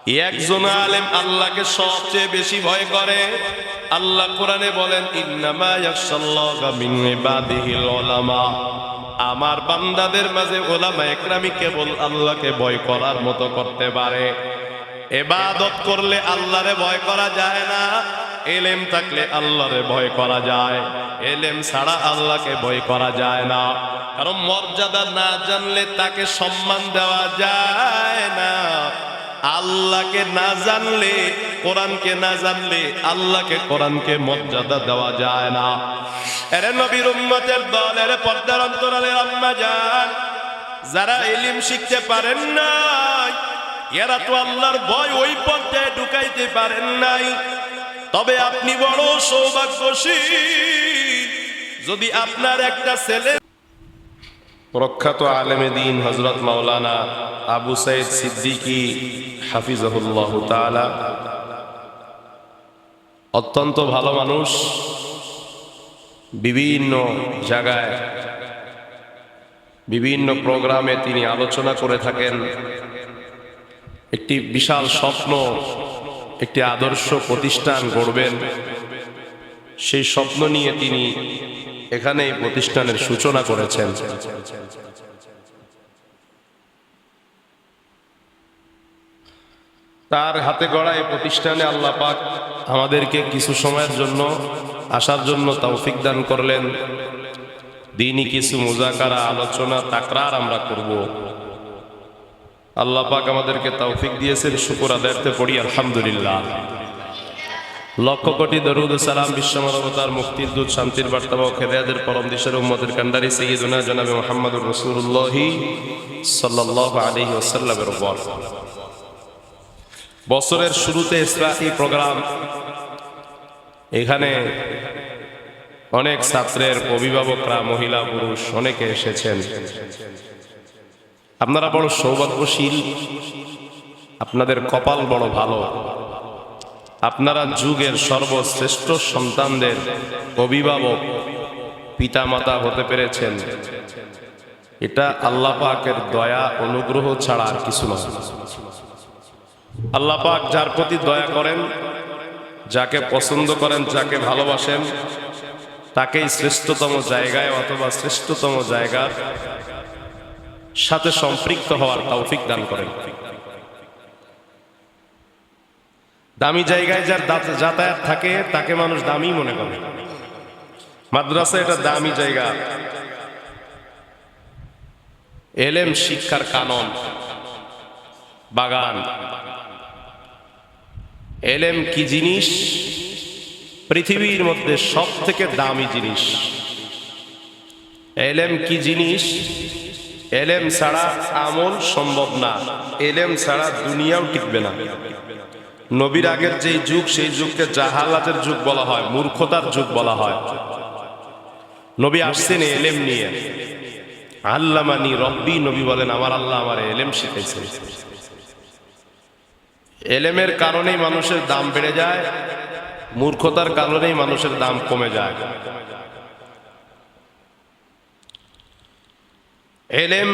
একজন আলেম আল্লাহকে সবচেয়ে বেশি ভয় করে। আল্লাহ কোরআনে বলেন, ইন্নামা ইয়াখশাল্লাহা মিন ইবাদিহিল উলামা। আমার বান্দাদের মাঝে উলামা ইকরামই কেবল আল্লাহকে ভয় করার মতো করতে পারে। ইবাদত করলে আল্লাহরে ভয় করা যায় না, ইলম থাকলে আল্লাহরে ভয় করা যায়। ইলম ছাড়া আল্লাহকে ভয় করা যায় না, কারণ মর্যাদা না জানলে তাকে সম্মান দেওয়া যায় না। আল্লাহকে না জানলে, কোরআনকে না জানলে আল্লাহকে কোরআনকে মর্যাদা দেওয়া যায় না। এরে নবীর উম্মতের দল, এরে পর্দার অন্তরালে আম্মা জান, যারা ইলম শিখতে পারেন নাই, এরা তো আল্লাহর ভয় ওই পর্যায়ে ঢুকাইতে পারেন নাই। তবে আপনি বড় সৌভাগ্যশীল যদি আপনার একটা ছেলে। প্রখ্যাত আলেমে দ্বীন হযরত মাওলানা আবু সাইদ সিদ্দিকী হাফিজাহুল্লাহ তাআলা অত্যন্ত ভালো মানুষ। বিভিন্ন জায়গায় বিভিন্ন প্রোগ্রামে তিনি আলোচনা করে থাকেন। একটি বিশাল স্বপ্ন, একটি আদর্শ প্রতিষ্ঠান গড়বেন, সেই স্বপ্ন নিয়ে তিনি এখানে এই প্রতিষ্ঠানের সূচনা করেছেন। তার হাতে গড়া এই প্রতিষ্ঠানে আল্লাহ পাক আমাদেরকে কিছু সময়ের জন্য আসার জন্য তৌফিক দান করলেন। দ্বীনি কিছু মুজাকারা, আলোচনা, তাকরার আমরা করব। আল্লাহ পাক আমাদেরকে তৌফিক দিয়েছেন, শুকর আদায়তে পড়ি আলহামদুলিল্লাহ। লক্ষ কোটি দরুদ ও সালাম বিশ্বমানবতার মুক্তির দূত, শান্তির বার্তা ও খেদায়েতের পরম দিশার উম্মতের কান্ডারি সাইয়্যিদুনা জনাবে মুহাম্মদুর রাসূলুল্লাহ সাল্লাল্লাহু আলাইহি ওয়াসাল্লামের উপর। বছরের শুরুতে ইসলামী প্রোগ্রাম, এখানে অনেক ছাত্রের অভিভাবকরা, মহিলা পুরুষ অনেকে এসেছেন। আপনারা বড় সৌভাগ্যশীল, আপনাদের কপাল বড় ভালো। আপনারা যুগের সর্বশ্রেষ্ঠ সন্তানদের অভিভাবক, পিতামাতা হতে পেরেছেন। এটা আল্লাহ পাকের দয়া অনুগ্রহ ছাড়া আর কিছু না। আল্লাহ পাক যার প্রতি দয়া করেন, যাকে পছন্দ করেন, যাকে ভালোবাসেন, তাকেই শ্রেষ্ঠতম জায়গায় অথবা শ্রেষ্ঠতম জায়গার সাথে সম্পৃক্ত হওয়ার তৌফিক দান করেন। দামি জায়গায় যার যাতায়াত থাকে তাকে মানুষ দামি মনে করে। মাদ্রাসা এটা দামি জায়গা। এলেম শিক্ষার কানন, বাগান। এলেম কি জিনিস? পৃথিবীর মধ্যে সব থেকে দামি জিনিস। এলেম কি জিনিস? এলেম ছাড়া আমল সম্ভব না, এলেম ছাড়া দুনিয়াও টিকবে না। নবীর আগের যেই যুগ, সেই যুগকে জাহালাতের যুগ বলা হয়, মূর্খতার যুগ বলা হয়। নবী আসছেন এলেম নিয়ে। আল্লামানি রব্বি, নবী বলেন আমার আল্লাহ আমার এলেম শিখাইছেন। এলেমের কারণেই মানুষের দাম বেড়ে যায়, মূর্খতার কারণেই মানুষের দাম কমে যায়। এলেম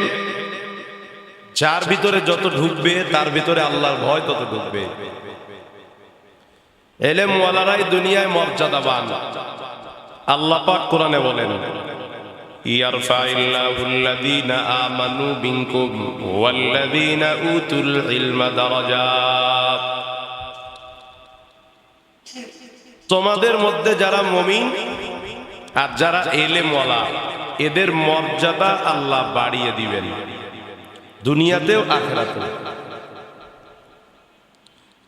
যার ভিতরে যত ঢুকবে, তার ভিতরে আল্লাহর ভয় তত ঢুকবে। এলেম ওয়ালারাই দুনিয়ায় মর্যাদাবান। আল্লাহ পাক কোরআনে বলেন, ইয়ারফাইল্লাহুল্লাযীনা আমানু মিনকুম ওয়াল্লাযীনা উতুল ইলমা দারাজাত। তোমাদের মধ্যে যারা মুমিন আর যারা এলেমওয়ালা, এদের মর্যাদা আল্লাহ বাড়িয়ে দিবেন, দুনিয়াতেও আখিরাতেও।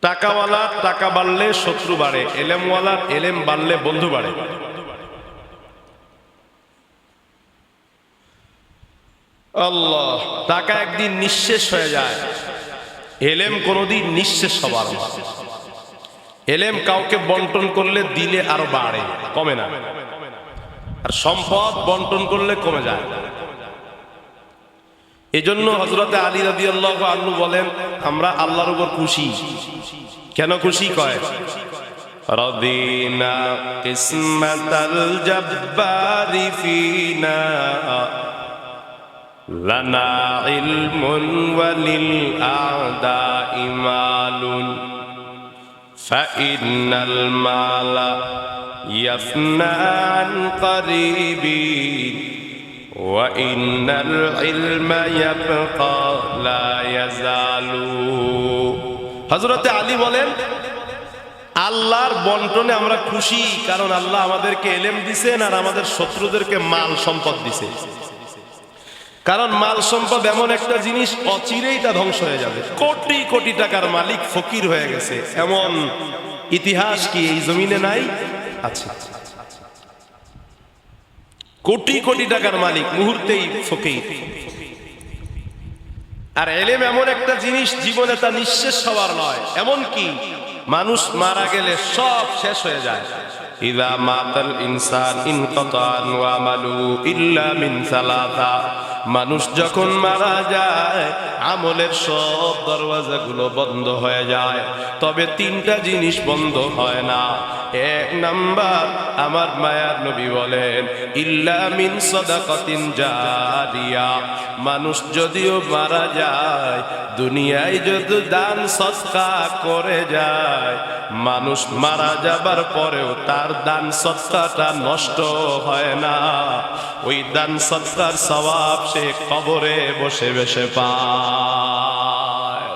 টাকাওয়ালার টাকা বাড়লে শত্রু বাড়ে, এলেমওয়ালার এলেম বাড়লে বন্ধু বাড়ে। আল্লাহ, টাকা একদিন নিঃশেষ হয়ে যায়, এলেম কোনোদিন নিঃশেষ হবার না। এলেম কাউকে বন্টন করলে দিলে আরো বাড়ে, কমে না। আর সম্পদ বন্টন করলে কমে যায়। এজন্য হযরতে আলী রাদিয়াল্লাহু আনহু বলেন, আমরা আল্লাহর উপর খুশি। কেন খুশি? কয় রাদিনা কিসমাতাল জাব্বারি ফিনা লানা ইলমুন ওয়ালিল আদাই মালুন فإن المال يفنى عن قريب وإن العلم يبقى لا يزال। হযরত আলী বলেন, আল্লাহর বন্টনে আমরা খুশি, কারণ আল্লাহ আমাদেরকে ইলম দিয়েছেন আর আমাদের শত্রুদেরকে মাল সম্পদ দিয়েছেন। কারণ মাল সম্পদ এমন একটা জিনিস, অচিরেই তা ধ্বংস হয়ে যাবে। কোটি কোটি টাকার মালিক ফকির হয়ে গেছে, এমন ইতিহাস কি এই জমিনে নাই? আচ্ছা, কোটি কোটি টাকার মালিক মুহূর্তেই ফকির। আর ইলম এমন একটা জিনিস, জীবনে তা নিঃশেষ হওয়ার নয়। এমন কি মানুষ মারা গেলে সব শেষ হয়ে যায়। ইযা মাতাল ইনসান ইনকাতা আনহু আমালু ইল্লা মিন সালাসা। মানুষ যখন মারা যায় আমলের সব দরওয়াজাগুলো বন্ধ হয়ে যায়, তবে তিনটা জিনিস বন্ধ হয় না। এক নাম্বার, আমার মায়ার নবী বলেন, ইল্লা মিন সাদাকাতিন জারিয়া। মানুষ যদিও মারা যায়, দুনিয়ায় যদি দান সদকা করে যায়, মানুষ মারা যাবার পরেও তার দান সদকাটা নষ্ট হয় না। ওই দান সদকার সওয়াব সে কবরে বসে বসে পায়।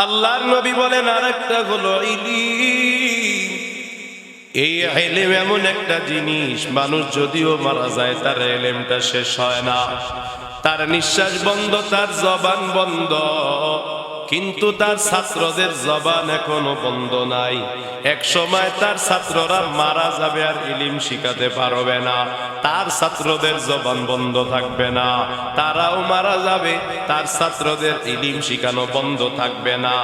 আল্লাহর নবী বলেন আরেকটা হলো ইলম। এই ইলম এমন একটা জিনিস, মানুষ যদিও মারা যায় তার ইলমটা শেষ হয় না। তার নিঃশ্বাস বন্ধ, তার জবান বন্ধ, কিন্তু তার ছাত্রদের জবান এখনো বন্ধ নাই। এক সময় তার ছাত্ররা মারা যাবে আর ইলম শিখাতে পারবে না, তার ছাত্রদের জবান বন্ধ থাকবে না। তারাও মারা যাবে, তার ছাত্রদের ইলম শিখানো বন্ধ থাকবে না।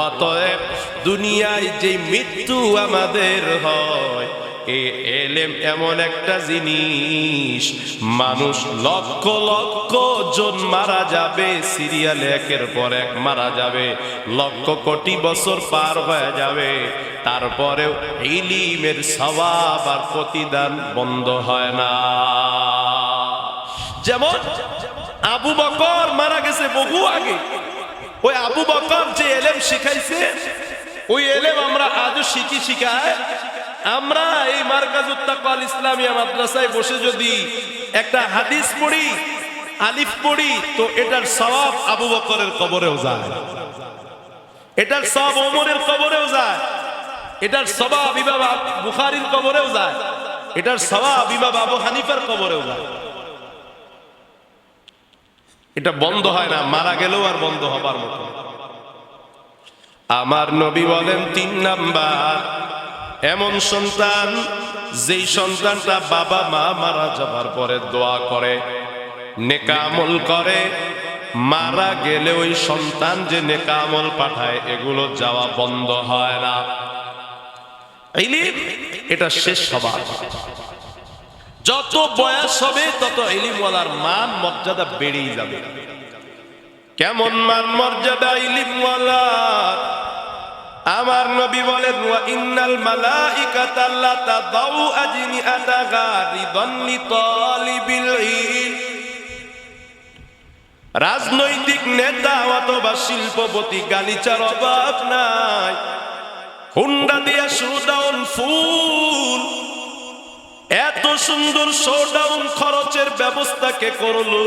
অতএব দুনিয়ায় যে মৃত্যু আমাদের হয়, এই ইলম এমন একটা জিনিস, মানুষ লক্ষ লক্ষ জন মারা যাবে, সিরিয়ালে একের পর এক মারা যাবে, লক্ষ কোটি বছর পার হয়ে যাবে, তারপরেও ইলমের সওয়াব আর প্রতিদান বন্ধ হয় না। যেমন আবু বকর মারা গেছে বহু আগে, ওই আবু বকর যে ইলম শিখাইছে, ওই ইলম আমরা আজও শিখায়। আমরা এই মারকাজুত তাকওয়া আল ইসলামিয়া মাদ্রাসায় বসে যদি একটা হাদিস পড়ি, আলিফ পড়ি, তো এটার সওয়াব আবু বকরের কবরেও যায়, এটার সওয়াব ওমরের কবরেও যায়, এটার সওয়াব ইমাম বুখারীর কবরেও যায়, এটার সওয়াব ইমাম আবু হানিফার কবরেও যায়। এটা বন্ধ হয় না, মারা গেলেও আর বন্ধ হবার মতো। আমার নবী বলেন, 3 নাম্বার, এমন সন্তান যেই সন্তানটা বাবা মা মারা যাবার পরে দোয়া করে, নেক আমল করে, মারা গেলে ওই সন্তান যে নেক আমল পাঠায়, এগুলো যাওয়া বন্ধ হয় না। ইলম এটা শেষ হবার, যত বয়স হবে তত ইলমওয়ালার মান মর্যাদা বেড়েই যাবে। কেমন মান মর্যাদা ইলমওয়ালার? আমার নবী বলেন, ওয়া ইন্নাল মালাইকাতা লা তাদাউ আজনিআতাহা রিদান লিতালিবিল ইলম। রাজনৈতিক নেতা অথবা শিল্পপতি গালিচার অভাব নাই, হুন্ডা দিয়া শোডাউন ফুল, এত সুন্দর শোডাউন খরচের ব্যবস্থা কে করলো?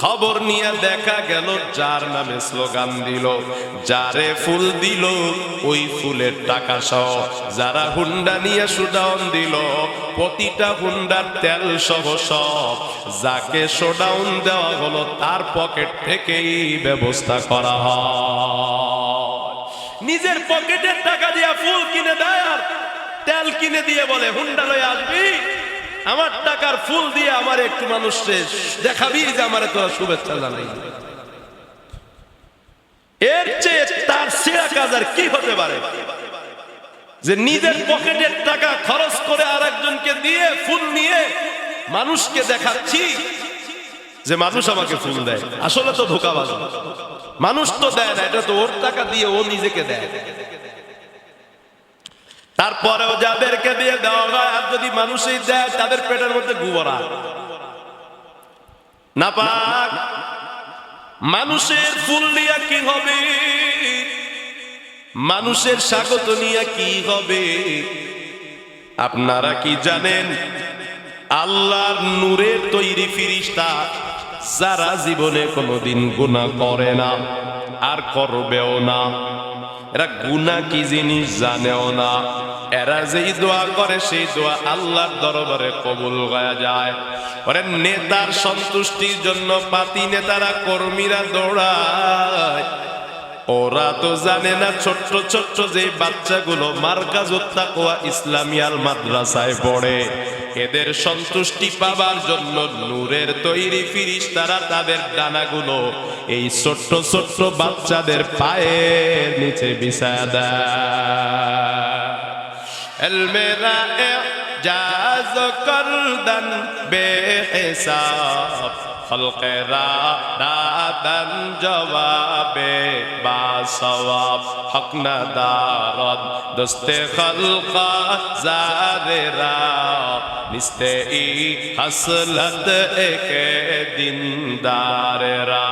খবর নিয়ে দেখা গেল যার নামে স্লোগান দিল, যারে ফুল দিল ওই ফুলের টাকা সহ, যারা হুন্ডা নিয়ে শোডাউন দিল প্রতিটা হুন্ডার তেল সহ সব, যাকে শোডাউন দেওয়া হলো তার পকেট থেকেই ব্যবস্থা করা হয়। নিজের পকেটের টাকা দিয়ে ফুল কিনে দেয় আর তেল কিনে দিয়ে বলে হুন্ডা লয়ে আসবি, আমার টাকার ফুল দিয়ে আমার একটু মানুষকে দেখাবি যে আমার তোরা শুভেচ্ছা জানাই। এর চেয়ে তার সেরা কাজ আর কি হতে পারে? যে নিজের পকেটের টাকা খরচ করে আরেকজনকে দিয়ে ফুল নিয়ে মানুষকে দেখাচ্ছি যে মানুষ আমাকে ফুল দেয়। আসলে তো ধোঁকাবাজ, মানুষ তো দেয় না, এটা তো ওর টাকা দিয়ে ও নিজেকে দেয়। তারপরেও যাদেরকে দিয়ে দেওয়া হয়, আর যদি মানুষই দেয় তাদের পেটের মধ্যে গুবরা না পাক। মানুষের ফুল দিয়া কি হবে? মানুষের স্বাগত নিয়ে কি হবে? আপনারা কি জানেন? আল্লাহর নূরের তৈরি ফিরিস্তা যারা জীবনে কোনোদিন গুনাহ করে না আর করবেও না, এরা গুনাহ কি জিনিস জানেও না, এরা যেই দোয়া করে সেই দোয়া আল্লাহর দরবারে কবুল হয়ে যায়। ওরে নেতার সন্তুষ্টির জন্য পাতি নেতারা কর্মীরা দৌড়ায়, ওরা তো জানে না ছোট্ট ছোট্ট যে বাচ্চাগুলো মার্কাজুত তাকওয়া ইসলামিয়াল মাদ্রাসায় পড়ে, এদের সন্তুষ্টি পাবার জন্য নূরের তৈরি ফিরিস্তারা তাদের ডানাগুলো এই ছোট্ট ছোট্ট বাচ্চাদের পায়ের নিচে বিছায়া দেয়। এল মেরা এজাজ করদান বেহিসাব খলকেরা দাদান জবাবে বা সওয়াব হক না দারদ দস্তে খলকা জারেরা নিস্তে ই হাসলত একে দিনদারেরা।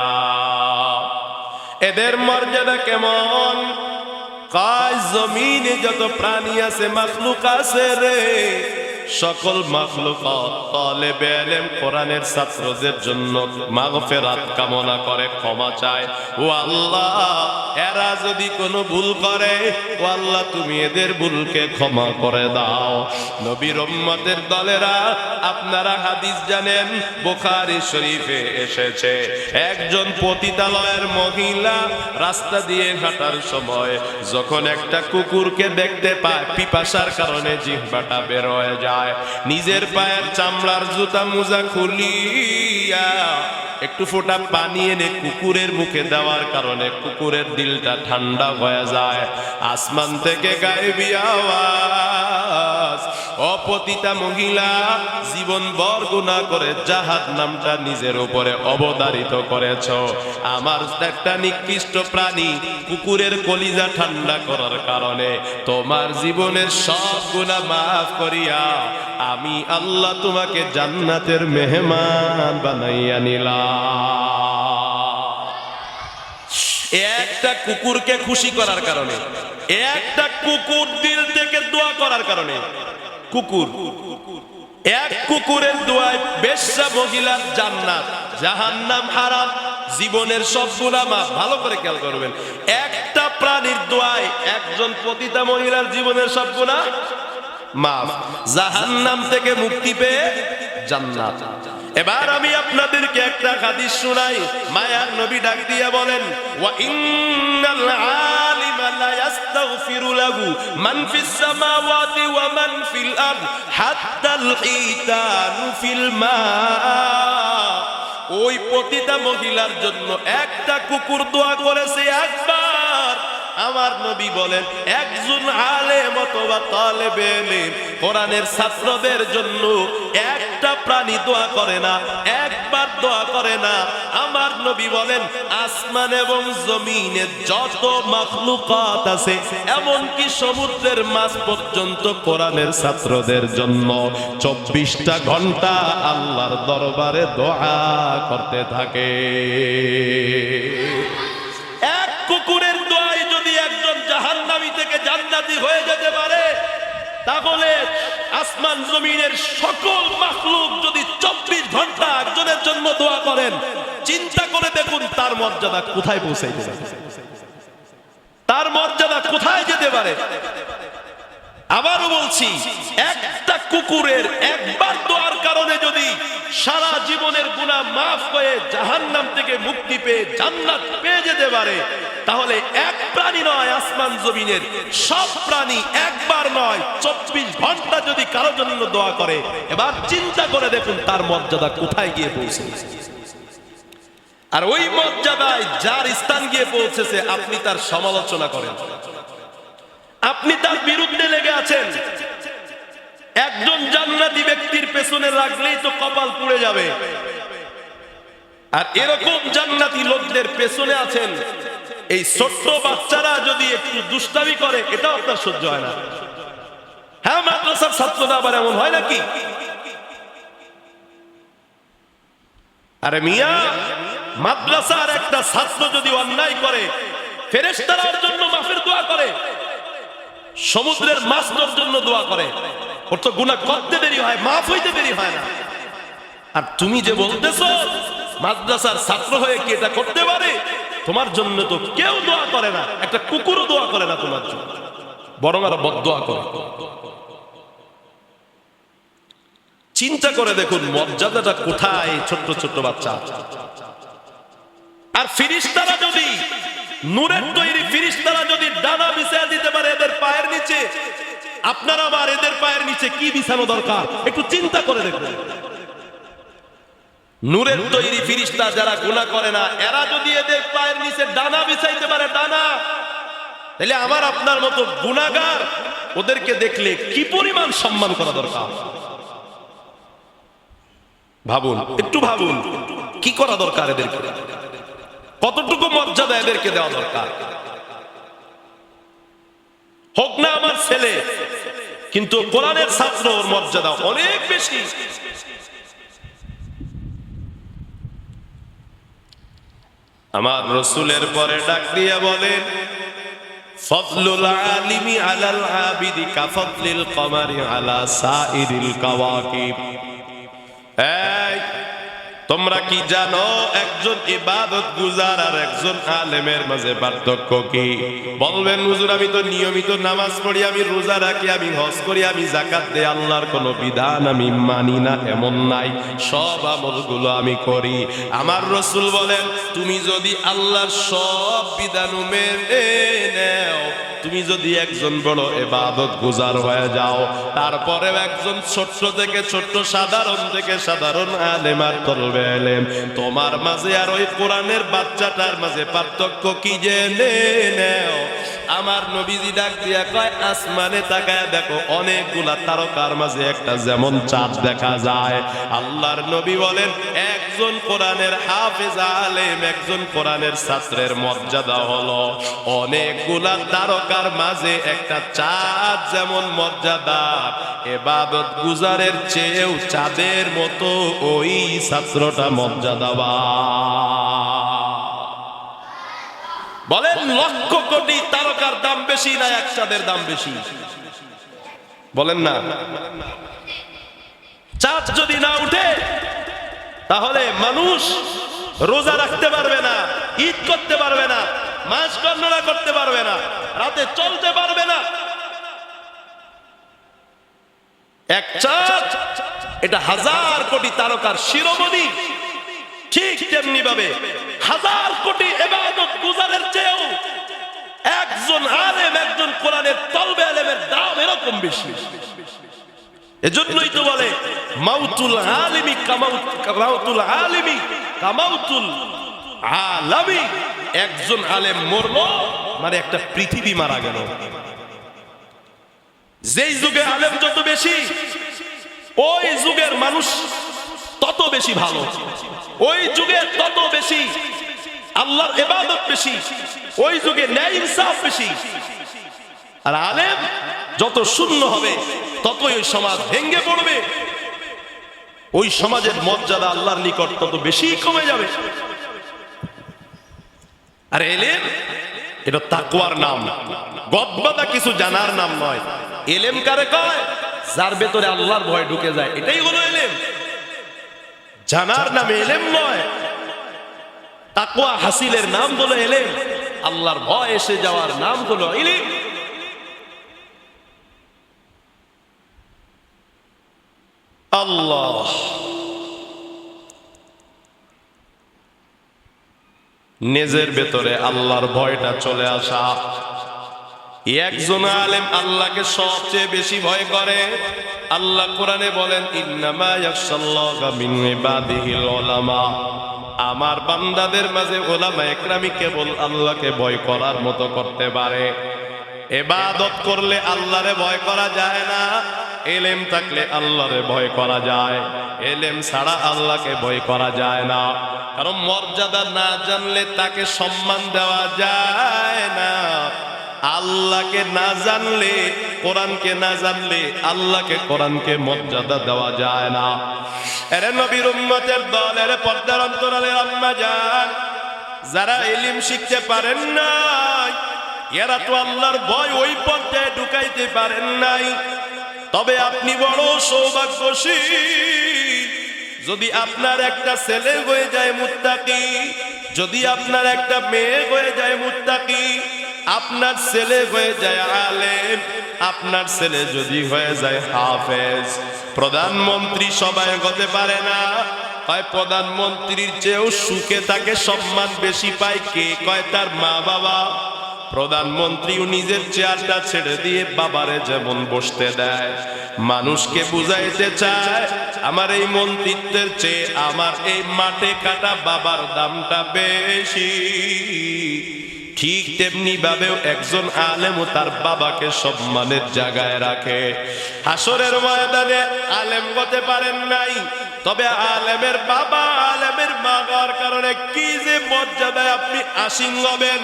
এদের মর্যাদা কেমন? কাজ জমিনে যত প্রাণী আছে, মাখলুক আছে রে, সকল মাখলুকাত তালেবে ইলম কোরআনের ছাত্রদের জন্য মাগফিরাত কামনা করে, ক্ষমা চায়। ও আল্লাহ, এরা যদি কোনো ভুল করে, ও আল্লাহ তুমি এদের ভুলকে ক্ষমা করে দাও। নবীর উম্মতের দলেরা, আপনারা হাদিস জানেন, বুখারী শরীফে এসেছে, একজন পতিতালয়ের মহিলা রাস্তা দিয়ে হাঁটার সময় যখন একটা কুকুরকে দেখতে পায়, পিপাসার কারণে জিহ্বাটা বের হয়ে যায়, নিজের পায়ের চামড়ার জুতা মোজা খুলিয়া একটু ফোঁটা পানি এনে কুকুরের মুখে দেওয়ার কারণে কুকুরের দিলটা ঠান্ডা হয়ে যায়। আসমান থেকে গায়েবী আওয়াজ, অপতিতা মহিলা জীবন ভর গুনাহ করে জাহান্নামটা নিজের উপরে অবধারিত করেছ, আমার একটা নিকৃষ্ট প্রাণী কুকুরের কলিজা ঠান্ডা করার কারণে তোমার জীবনের সব গুনাহ মাফ করিয়া আমি আল্লাহ তোমাকে জান্নাতের মেহমান বানাইয়া নিলাম। একটা কুকুরকে খুশি করার কারণে, একটা কুকুর দিল থেকে দোয়া করার কারণে, কুকুর এক কুকুরের দোয়ায় বেশ্যা মহিলার জান্নাত, জাহান্নাম হারাম, জীবনের সব গুনাহ মাফ। ভালো করে খেয়াল করবেন, একটা প্রাণীর দোয়ায় একজন পতিতা মহিলার জীবনের সব গুনাহ মাফ, জাহান্নাম থেকে মুক্তি পেয়ে জান্নাত। এবার আমি আপনাদেরকে একটা হাদিস শোনাই। মায়ার নবী ডাক দিয়া বলেন, ওয়া ইন্নাল আলিমা লা ইস্তাগফিরু লাহু মান ফিস সামাওয়াতি ওয়া মান ফিল আরদ হাত্তাল হিতানু ফিল মা। ওই পতিতা মহিলার জন্য একটা কুকুর দোয়া করেছে একবার। আমার নবী বলেন, একজন আলেম অথবা তালেবে ইলম কোরআনের ছাত্রদের জন্য একটা প্রাণী দোয়া করে না, একবার দোয়া করে না। আমার নবী বলেন, আসমান এবং জমিনে যত মাখলুকাত আছে, এমনকি সমুদ্রের মাছ পর্যন্ত কোরআনের ছাত্রদের জন্য 24টা ঘন্টা আল্লাহর দরবারে দোয়া করতে থাকে। এক কুকুরের দোয়ায় যদি একজন জাহান্নামী থেকে জান্নাতি হয়ে যেতে পারে, তাহলে আসমান জমিনের সকল মাখলুক যদি 24 ঘন্টা একজনের জন্য দোয়া করেন, চিন্তা করে দেখুন তার মর্যাদা কোথায় পৌঁছাইতে পারে, তার মর্যাদা কোথায় যেতে পারে। আবারও বলছি, একটা কুকুরের একবার দোয়ার কারণে যদি সারা জীবনের গুনাহ মাফ হয়ে জাহান্নাম থেকে মুক্তি পেয়ে জান্নাত পেয়ে যেতে পারে, তাহলে এক প্রাণী নয়, আসমান জমিনের সব প্রাণী একবার নয় 24 ঘন্টা যদি কারোর জন্য দোয়া করে, এবার চিন্তা করে দেখুন তার মর্যাদা কোথায় গিয়ে পৌঁছেছে। আর ওই মর্যাদায় যার স্থান গিয়ে পৌঁছেছে, আপনি তার সমালোচনা করেন, আপনি তার বিরুদ্ধে লেগে আছেন। একজন জান্নাতি ব্যক্তির পেছনে লাগলেই তো কপাল পুড়ে যাবে, আর এরকম জান্নাতি লোকদের পেছনে আছেন এই ছোট্ট বাচ্চারা যদি একটু দুষ্টামি করে, এটাও আপনার সহ্য হয় না। হ্যাঁ, মাদ্রাসার ছাত্ররা আবার এমন হয় নাকি? আরে মিয়া, মাদ্রাসার একটা ছাত্র যদি অন্যায় করে, ফেরেশতারা ওর জন্য মাফের দোয়া করে, সমুদ্রের মাছ ওর জন্য দোয়া করে। ওর তো গুনাহ করতে দেরি হয়, মাফ হইতে দেরি হয় না। আর তুমি যে বলতেছো মাদ্রাসার ছাত্র হয়ে কি এটা করতে পারে? তোমার জন্য তো কেউ দোয়া করে না, একটা কুকুরও দোয়া করে না তোমার জন্য, বরং আরো বদদোয়া করে। চিন্তা করে দেখুন মর্যাদাটা কোথায় ছোট্ট ছোট্ট বাচ্চা। আর ফিরিস্তারা যদি, নূরের তৈরি ফিরিস্তারা যদি ডানা বিছিয়ে দিতে পারে এদের পায়ের নিচে, আপনারা আবার এদের পায়ের নিচে কি বিছানো দরকার একটু চিন্তা করে দেখুন। নূরের তৈরি ফিরিস্তা যারা গুনাহ করে না, এরা যদি এদের পায়ের নিচে ডানা বিছাইতে পারে, ডানা, তাহলে আমার আপনার মতো গুনাহগার ওদেরকে দেখলে কি পরিমাণ সম্মান করা দরকার ভাবুন, একটু ভাবুন কি করা দরকার এদেরকে, কতটুকু মর্যাদা এদেরকে দেওয়া দরকার। হোক না আমার ছেলে, কিন্তু কোরআনের ছাত্র, ওর মর্যাদা অনেক বেশি। আমার রাসূলের পরে ডাক দিয়ে বলেন, ফজলুল আলিমি আলাল আবিদি কাফজলিল কমারি আলা সাইরিল কাওয়াকিব। এই তোমরা কি জানো একজন ইবাদত গুজার আর একজন আলেমের মাঝে পার্থক্য কি? বলবেন হুজুর আমি তো নিয়মিত নামাজ পড়ি, আমি রোজা রাখি, আমি হজ করি, আমি যাকাত দেই, আল্লাহর কোনো বিধান আমি মানি না এমন নাই, সব আমলগুলো আমি করি। আমার রাসূল বলেন তুমি যদি আল্লাহর সব বিধান মেনে নাও, তুমি যদি একজন বড় ইবাদত গুজার হয়ে যাও, তারপরে একজন ছোট্ট থেকে ছোট্ট, সাধারণ থেকে সাধারণ আলেম আর তলবে আলেম, তোমার মাঝে আর ওই কোরআনের বাচ্চাটার মাঝে পার্থক্য কি জেনে নাও। আমার নবীজি ডাক দিয়া কয়, আসমানে তাকায় দেখো অনেকগুলা তারকার মাঝে একটা যেমন চাঁদ দেখা যায়। আল্লাহর নবী বলেন একজন কোরআনের হাফেজ আলেম, একজন কোরআনের ছাত্রের মর্যাদা হলো অনেকগুলা তারকার মাঝে একটা চাঁদ যেমন মর্যাদা, ইবাদত গুজারের চেয়েও চাঁদের মতো ওই ছাত্রটা মর্যাদাবান। বলেন লক্ষ কোটি তারকার দাম বেশি না এক চাঁদের দাম বেশি? বলেন না। চাঁদ যদি না উঠে তাহলে মানুষ রোজা রাখতে পারবে না, ঈদ করতে পারবে না, মাস গণনা করতে পারবে না, রাতে চলতে পারবে না। এক চাঁদ এটা হাজার কোটি তারকার শিরোমণি। ঠিক তেমনি ভাবে হাজার কোটি ইবাদত গুজারের চেয়েও একজন আলেম, একজন কোরআনের তলবে আলেমের দাম এরকম বেশি। এজন্যই তো বলে মাউতুল আলিমি কামাউতুল আলিমি কামাউতুল আলামি। একজন আলেম মরলো মানে একটা পৃথিবী মারা গেল। যেই যুগে আলেম যত বেশি, ওই যুগের মানুষ তত বেশি ভালো, ওই যুগে তত বেশি আল্লাহর ইবাদত বেশি, ওই যুগে ন্যায় ইনসাফ বেশি। আর আলেম যত শূন্য হবে ততই ওই সমাজ ভেঙে পড়বে, ওই সমাজের মর্যাদা আল্লাহর নিকট তত বেশি কমে যাবে। আর এলেম এটা তাকওয়ার নাম, গদবাদা কিছু জানার নাম নয়। এলেম কারে কয়? যার ভেতরে আল্লাহর ভয় ঢুকে যায়, এটাই হলো এলেম। জানার নামে এলেম নয়, তাকওয়া হাসিলের নাম হলো এলেম, আল্লাহর ভয় এসে যাওয়ার নাম হলো ইলম। আল্লাহ নিজের ভেতরে আল্লাহর ভয়টা চলে আসা। একজন আলেম আল্লাহকে সবচেয়ে বেশি ভয় করে। আল্লাহ কোরআনে বলেন ইন্নামা ইয়াখশাল্লাহা মিন ইবাদিহিল উলামা। আমার বান্দাদের মাঝে উলামা ইকরামই কেবল আল্লাহকে ভয় করার মতো করতে পারে। ইবাদত করলে আল্লাহরে ভয় করা যায় না, এলেম থাকলে আল্লাহরে ভয় করা যায়, এলেম ছাড়া আল্লাহকে ভয় করা যায় না। কারণ মর্যাদা না জানলে তাকে সম্মান দেওয়া যায় না। আল্লাহকে না জানলে, কোরআনকে না জানলে আল্লাহকে, কোরআনকে মর্যাদা দেওয়া যায় না। এরে নবীর উম্মতের দল, এরে পর্দার অন্তরালের আম্মা জান, যারা ইলম শিখতে পারেন না এরা তো আল্লাহর ভয় ওই পর্যায়ে ঢুকাইতে পারেন নাই। তবে আপনি বড় সৌভাগ্যশীল যদি আপনার একটা ছেলে হয়ে যায় মুত্তাকি, যদি আপনার একটা মেয়ে হয়ে যায় মুত্তাকি, আপনার ছেলে হয়ে যায় আলেম, আপনার ছেলে যদি হয়ে যায় হাফেজ। প্রধানমন্ত্রী সবাই হতে পারে না, হয় প্রধানমন্ত্রীর চেয়েও সুখে তাকে সম্মান বেশি পায় কে? কয় তার মা বাবা। প্রধানমন্ত্রীও নিজের চেয়ারটা ছেড়ে দিয়ে বাবারে যেমন বসতে দেয়, মানুষকে বুঝাইতে চায় আমার এই মন্ত্রিত্বের চেয়ে আমার এই মাঠে কাটা বাবার দামটা বেশি। ঠিক তেমনি ভাবেও একজন আলেমও তার বাবাকে সম্মানের জায়গায় রাখে। হাসরের ময়দানে আলেম হতে পারেন নাই, তবে আলেমের বাবা আলেমের মা হওয়ার কারণে কি যে মর্যাদায় আপনি আসীন হবেন,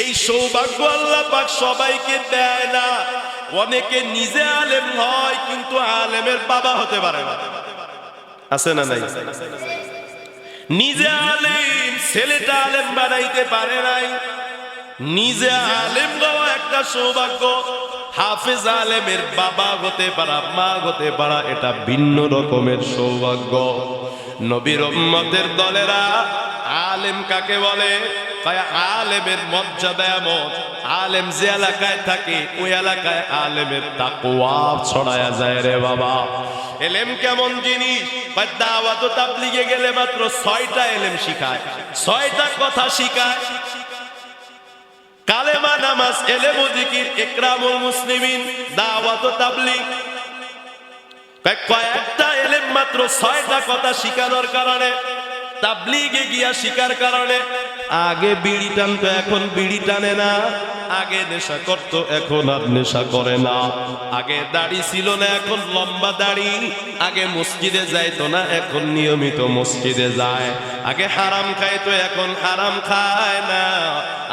এই সৌভাগ্য আল্লাহ পাক সবাইকে দেয় না। অনেকে নিজে আলেম হয় কিন্তু আলেমের বাবা হতে পারে না, আছে না নাই? নিজে আলেম ছেলেটা আলেম বানাইতে পারে নাই, নিজে আলেম হওয়া একটা সৌভাগ্য। হাফেজ আলেমের বাবা হতে পারা, মা হতে পারা, এটা ভিন্ন রকমের সৌভাগ্য। নবীর উম্মতের দলেরা আলেম কাকে বলে? আলেমের মর্যাদা এমন, আলেম যে এলাকায় থাকে ওই এলাকায় আলেমের তাকওয়া ছড়ায়া যায় রে বাবা। এলেম কেমন জিনিস? দাওয়াত ও তাবলীগে গেলে মাত্র 6টা এলেম শিখায়, 6টা কথা শিখায়। কালেমা, নামাজ, ইলম ও জিকির, ইকরামুল মুসলিমিন, দাওয়াত ও তাবলীগ। কয়েকটা এলেম মাত্র 6টা কথা শিখানোর কারণে, তাবলীগে গিয়া শিকার কারণে। আগে বিড়ি টানতো, এখন বিড়ি টানে না। আগে নেশা করতো, এখন আর নেশা করে না। আগে দাড়ি ছিল না, এখন লম্বা দাড়ি। আগে মসজিদে যাইতো না, এখন নিয়মিত মসজিদে যায়। আগে হারাম খাইতো, এখন হারাম খায় না।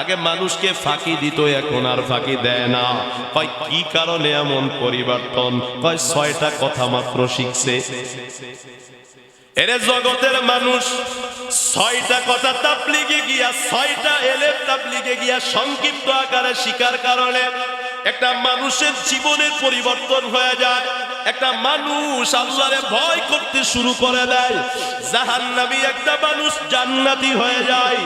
আগে মানুষকে ফাঁকি দিত, এখন আর ফাঁকি দেয় না। কয় কি কারণে এমন পরিবর্তন? কয় 6টা কথা মাত্র শিখছে। এরে জগতের মানুষ 6টা কথা তাবলীগে গিয়া, 6টা এলেম তাবলীগে গিয়া সংক্ষিপ্ত আকারে শিকার কারণে একটা মানুষের জীবনের পরিবর্তন হয়ে যায়। একটা মানুষ আল্লাহরে ভয় করতে শুরু করে দেয়, জাহান্নামী একটা মানুষ জান্নাতি হয়ে যায়।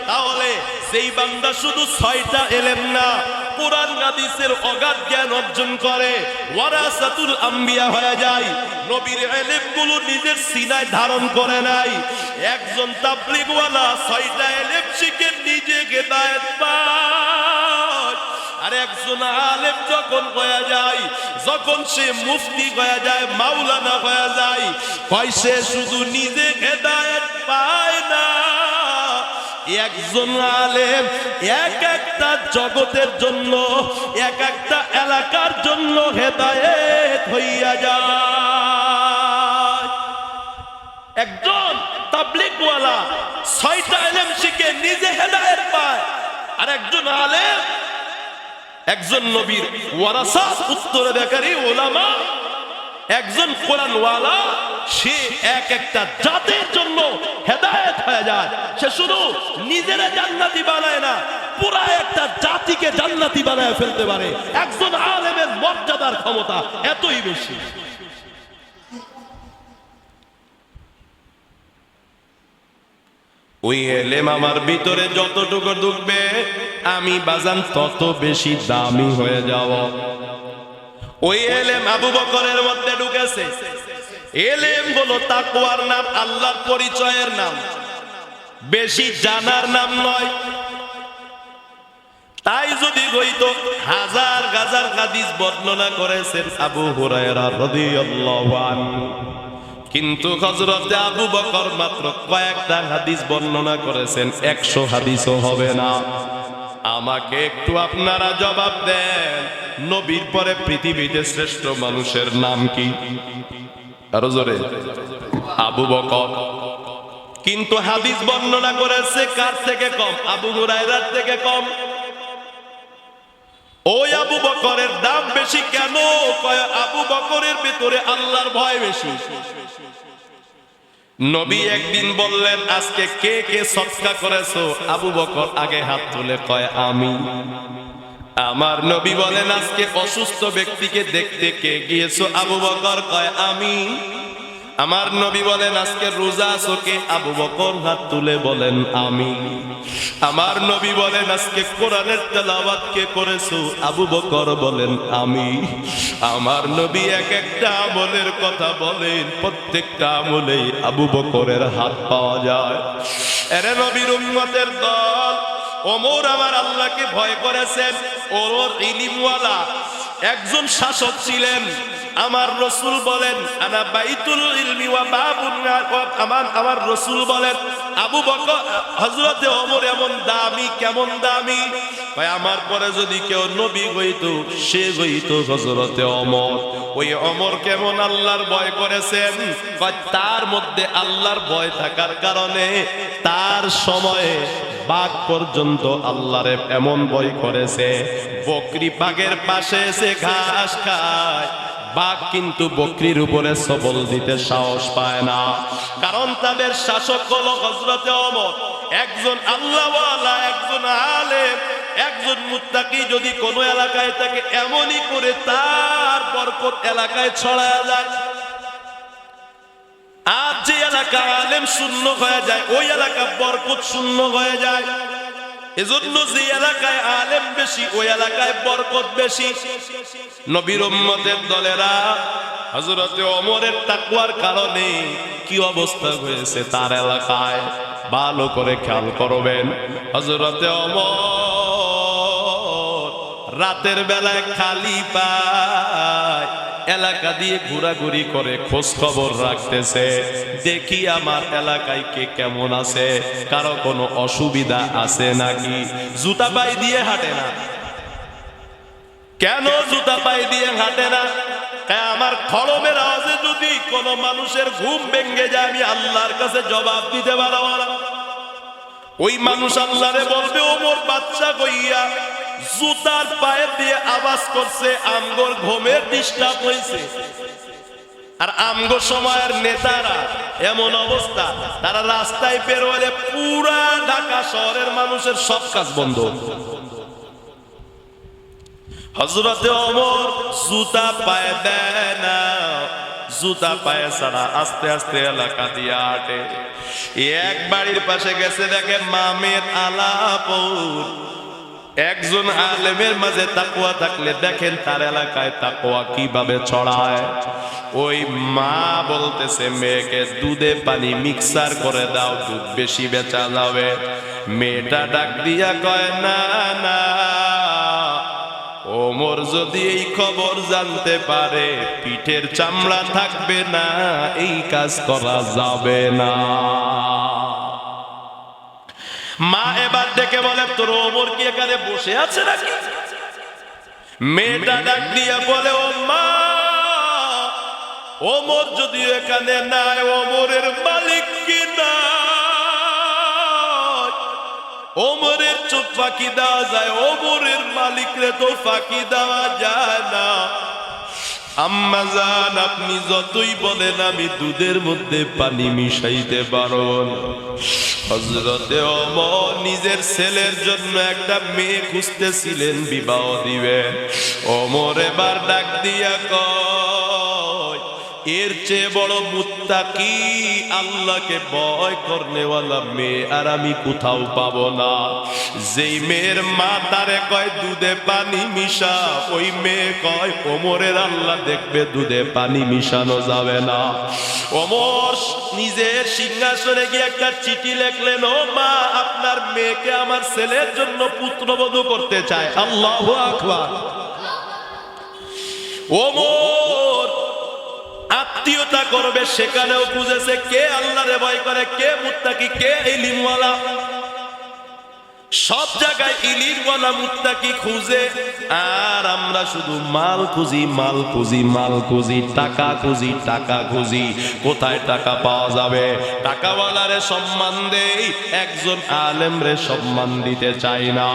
তাহলে সেই বান্দা শুধু 6টা এলেম না, কোরআন হাদিসের অগাধ জ্ঞান অর্জন করে ওয়ারাসাতুল আম্বিয়া হয়ে যায়। নবীর ইলমগুলো নিজের সিনায় ধারণ করে নাই। একজন তাবলীগওয়ালা 6টা ইলম শিখে নিজে হেদায়েত পায়। আর একজন আলেম যখন হয়ে যায়, যখন সে মুফতি হয়ে যায়, মাওলানা হয়ে যায়, কয় সে শুধু নিজে হেদায়েত পায় না, একজন আলেম এক একটা জগতের জন্য, এক একটা এলাকার জন্য হেদায়েত হইয়া যায়। একজন তাবলীগওয়ালা 6টা ইলম শিখে নিজে হেদায়েত পায়, আর একজন আলেম, একজন নবীর ওয়ারাসাত উত্তরাধিকারী উলামা, একজন কোরআনওয়ালা, সে এক একটা জাতির জন্য হেদায়েত হয়ে যায়। সে শুধু নিজেরা জান্নাতি বানায় না, পুরা একটা জাতিকে জান্নাতি বানায় ফেলতে পারে। একজন আলেমের মর্যাদার ক্ষমতা এতই বেশি। ওই এলেম আমার ভিতরে যতটুকু ঢুকবে, আমি বাজান তত বেশি দামি হয়ে যাব। ওই এলেম আবু বকরের মধ্যে ঢুকেছে। এলেম হলো তাকওয়ার নাম, আল্লাহর পরিচয়ের নাম, বেশি জানার নাম নয়। তাই যদি হইতো হাজার হাজার হাদিস বর্ণনা করেছেন আবু হুরায়রা রাদিয়াল্লাহু আনহু, কিন্তু হযরতে আবু বকর মাত্র কয়েকটা হাদিস বর্ণনা করেছেন, 100 হাদিসও হবে না। আমাকে একটু আপনারা জবাব দেন, নবীর পরে পৃথিবীতে শ্রেষ্ঠ মানুষের নাম কি? আরো জোরে। আবু বকর। কিন্তু হাদিস বর্ণনা করেছে কার থেকে কম? আবু হুরায়রার থেকে কম। ওই আবু বকরের দাম বেশি কেন? কয় আবু বকরের ভিতরে আল্লাহর ভয় বেশি। নবী একদিন বললেন, আজকে কে কে সদকা করেছো? আবু বকর আগে হাত তুলে কয় আমি। আমার নবী বলেন, আজকে অসুস্থ ব্যক্তিকে দেখতে কে গিয়েছো? আবু বকর কয় আমি। আমার নবী বলেন, আজকে রোজা আছো কে? আবু বকর হাত তুলে বলেন আমি। আমার নবী বলেন, আজকে কোরআনের তেলাওয়াত কে করেছো? আবু বকর বলেন আমি। আমার নবী এক একটা আমলের কথা বলেন, প্রত্যেকটা আমলেই আবু বকরের হাত পাওয়া যায়। এরে নবীর উম্মতের দল, ওমর আমার আল্লাহকে ভয় করেছেন। ওমর ইলমওয়ালা একজন শাসক ছিলেন। আমার রাসূল বলেন, আনা বাইতুল ইলমি ওয়া বাবুন নার। আমার রাসূল বলেন, আবু বকর হযরতে ওমর এমন দামি, কেমন দামি? ভাই আমার পরে যদি কেউ নবী হইতো, সে হইতো হযরতে ওমর। ওই ওমর কেমন আল্লাহর ভয় করেছেন? তার মধ্যে আল্লাহর ভয় থাকার কারণে তার সময়ে বাঘ পর্যন্ত আল্লাহরে এমন ভয় করেছে, বকরি বাঘের পাশে এসে ঘাস খায়, বাঘ কিন্তু বকরির উপরে সবল দিতে সাহস পায় না। কারণ তাদের শাসক হলো হযরতে ওমর, একজন আল্লাহওয়ালা, একজন আলেম, একজন মুত্তাকি। যদি কোনো এলাকায় থাকে, এমনই করে তার বরকত এলাকায় ছড়ায় যায়। আর যে এলাকা আলেম শূন্য হয়ে যায়, ওই এলাকা বরকত শূন্য হয়ে যায়। এজন্য যে এলাকায় আলেম বেশি, ওই এলাকায় বরকত বেশি। নবীর উম্মতের দলেরা হযরতে ওমরের তাকওয়ার কারণে কি অবস্থা হয়েছে তার এলাকায়, ভালো করে খেয়াল করবেন। হযরতে ওমর রাতের বেলায় খালি পায় এলাকা দিয়ে ঘোরাঘুরি করে খোঁজ খবর রাখতেছে, দেখি আমার এলাকায় কে কেমন আছে, কারো কোনো অসুবিধা আছে নাকি। জুতা পায়ে দিয়ে হাঁটে না। কেন জুতা পায়ে দিয়ে হাঁটে না? আমার খড়মের আওয়াজে যদি কোনো মানুষের ঘুম ভেঙে যায়, আমি আল্লাহর কাছে জবাব দিতে পারবো না। ওই মানুষ আল্লাহরে বলবে, ওমর বাচ্চা কইয়া জুতার পায়ে দিয়ে আওয়াজ করছে, আমগোর ঘুমের ডিস্টার্ব হয়েছে। আর আমগো সময়ের নেতারা এমন অবস্থা, তারা রাস্তায় বের হলে পুরা ঢাকা শহরের মানুষের সব কাজ বন্ধ। হযরতে ওমর জুতা পায়ে দেয় না, জুতা পায়ে ছাড়া আস্তে আস্তে এলাকা দিয়ে হাঁটে। এক বাড়ির পাশে গেছে, দেখে মামের আলাপুর। একজন আলেমের মাঝে তাকওয়া থাকলে দেখেন তার এলাকায় তাকওয়া কিভাবে ছড়ায়। ওই মা বলতেছে মেয়েকে, দুধে পানি মিক্সার করে দাও, দুধ বেশি বেচা যাবে। মেয়েটা ডাক দিয়া কয়, না না, ওমর যদি এই খবর জানতে পারে, পিঠের চামড়া থাকবে না, এই কাজ করা যাবে না। মা এবার ডেকে বলে, তোর ওমর কি এখানে বসে আছে নাকি? মেয়েটা ডাক দিয়া বলে, ও মা, ওমর যদি এখানে নাই, ওমরের মালিক কি না? ওমরের চোখ ফাঁকি দেওয়া যায়, ওমরের মালিকরে তো ফাঁকি দেওয়া যায় না। আম্মা জান, আপনি যতই বলেন আমি দুধের মধ্যে পানি মিশাইতে পারব না। হযরতে ওমর নিজের ছেলের জন্য একটা মেয়ে খুঁজতেছিলেন, বিবাহ দিবেন। ওমর এবার ডাক দিয়া কয়, এর চেয়ে বড় মুত্তাকি, আল্লাহকে ভয় করনেওয়ালা মেয়ে আর আমি কোথাও পাবো না। যেই মেয়ের মা তারে কয় দুধে পানি মিশা, ওই মেয়ে কয় ওমরের আল্লাহ দেখবে দুধে পানি মিশানো যাবে না। ওমর নিজের সিংহাসনে গিয়ে একটা চিঠি লিখলেন, ও মা, আপনার মেয়েকে আমার ছেলের জন্য পুত্রবধূ করতে চায়। আল্লাহু আকবার। ওমর আত্মীয়তা করবে, সেখানেও খুঁজেছে কে আল্লাহরে ভয় করে, কে মুত্তাকি, কে ইলমওয়ালা। সব জায়গায় ইলিমওয়ালা মুত্তাকি খুঁজে, আর আমরা শুধু মাল খুঁজি, মাল খুঁজি, মাল খুঁজি, টাকা খুঁজি, টাকা খুঁজি। কোথায় টাকা পাওয়া যাবে? টাকাওয়ালারে সম্মান দেই, একজন আলেমরে সম্মান দিতে চাই না।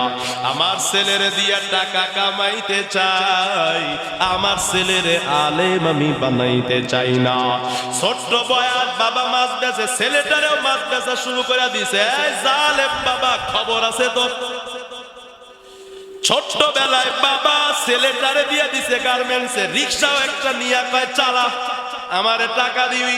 আমার ছেলেরে দিয়া টাকা কামাইতে চাই, আমার ছেলেরে আলেম আমি বানাইতে চাই না। ছোট্ট বয়াত বাবা মাছ বেচে, ছেলেটারেও মাছ বেচা শুরু করে দিছে। এই জালেম বাবা, খবর আছে তো? ছোট্টবেলায় বাবা ছেলেটারে দিয়ে দিছে গার্মেন্টসে, রিক্সাও একটা নিয়ে কয় চালা, আমারে টাকা দিবি।